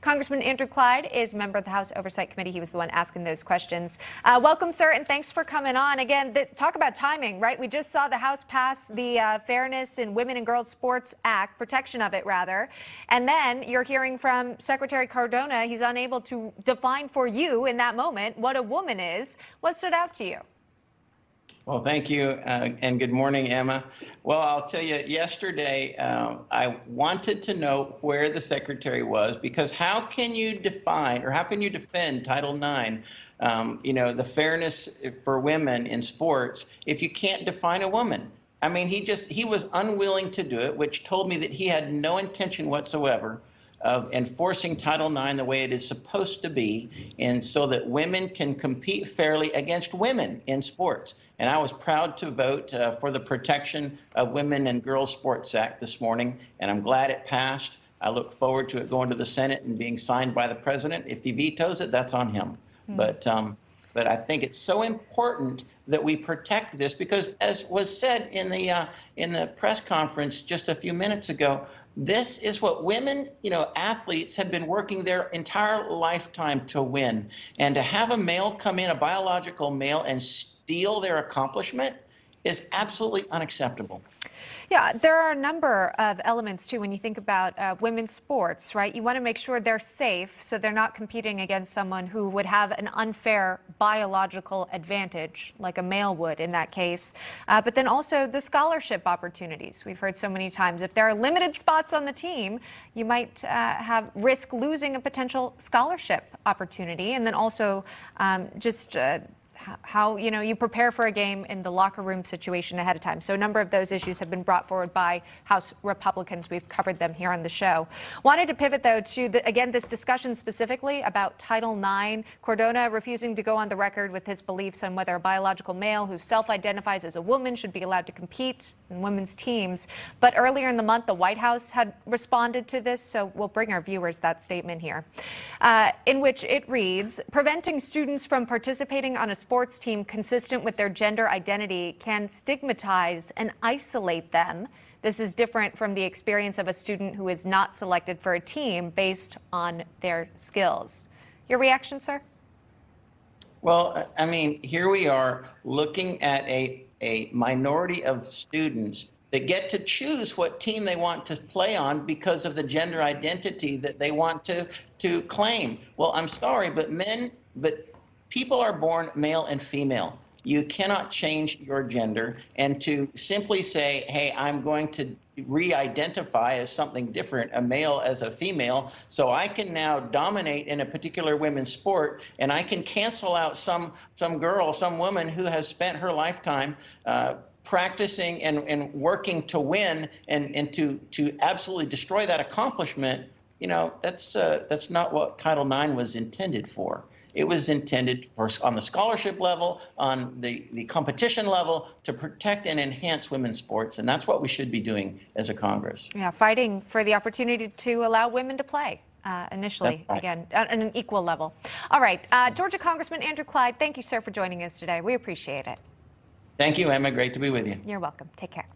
Congressman Andrew Clyde is a member of the House Oversight Committee. He was the one asking those questions. Welcome, sir, and thanks for coming on. Again, talk about timing, right? We just saw the House pass the Fairness in Women and Girls Sports Act, protection of it, rather. And then you're hearing from Secretary Cardona. He's unable to define for you in that moment what a woman is. What stood out to you? Well, thank you, and good morning, Emma. Well, I'll tell you, yesterday I wanted to know where the secretary was, because how can you define or how can you defend Title IX, the fairness for women in sports, if you can't define a woman? I mean, he was unwilling to do it, which told me that he had no intention whatsoever of enforcing Title IX the way it is supposed to be, and so that women can compete fairly against women in sports. And I was proud to vote for the Protection of Women and Girls Sports Act this morning, and I'm glad it passed. I look forward to it going to the Senate and being signed by the president. If he vetoes it, that's on him. But I think it's so important that we protect this, because, as was said in the press conference just a few minutes ago, this is what women, athletes have been working their entire lifetime to win. And to have a male come in, a biological male, and steal their accomplishment is absolutely unacceptable. Yeah, there are a number of elements, too, when you think about women's sports, right? You want to make sure they're safe so they're not competing against someone who would have an unfair biological advantage, like a male would in that case. But then also the scholarship opportunities. We've heard so many times, if there are limited spots on the team, you might have risk losing a potential scholarship opportunity. And then also how you prepare for a game in the locker room situation ahead of time. So a number of those issues have been brought forward by House Republicans. We've covered them here on the show. Wanted to pivot, though, to, again, this discussion specifically about Title IX. Cardona refusing to go on the record with his beliefs on whether a biological male who self-identifies as a woman should be allowed to compete in women's teams. But earlier in the month, the White House had responded to this, so we'll bring our viewers that statement here, in which it reads, preventing students from participating on a sports team consistent with their gender identity can stigmatize and isolate them. This is different from the experience of a student who is not selected for a team based on their skills. Your reaction, sir? Well, I mean, here we are looking at a minority of students that get to choose what team they want to play on because of the gender identity that they want to claim. Well, I'm sorry, but people are born male and female. You cannot change your gender, and to simply say, hey, I'm going to re-identify as something different, a male as a female, so I can now dominate in a particular women's sport, and I can cancel out some girl, some woman who has spent her lifetime practicing and working to win and to absolutely destroy that accomplishment. That's not what Title IX was intended for. It was intended for, on the scholarship level, on the competition level, to protect and enhance women's sports, and that's what we should be doing as a Congress. Yeah, fighting for the opportunity to allow women to play initially, right. Again, on an equal level. All right, Georgia Congressman Andrew Clyde, thank you, sir, for joining us today. We appreciate it. Thank you, Emma. Great to be with you. You're welcome. Take care.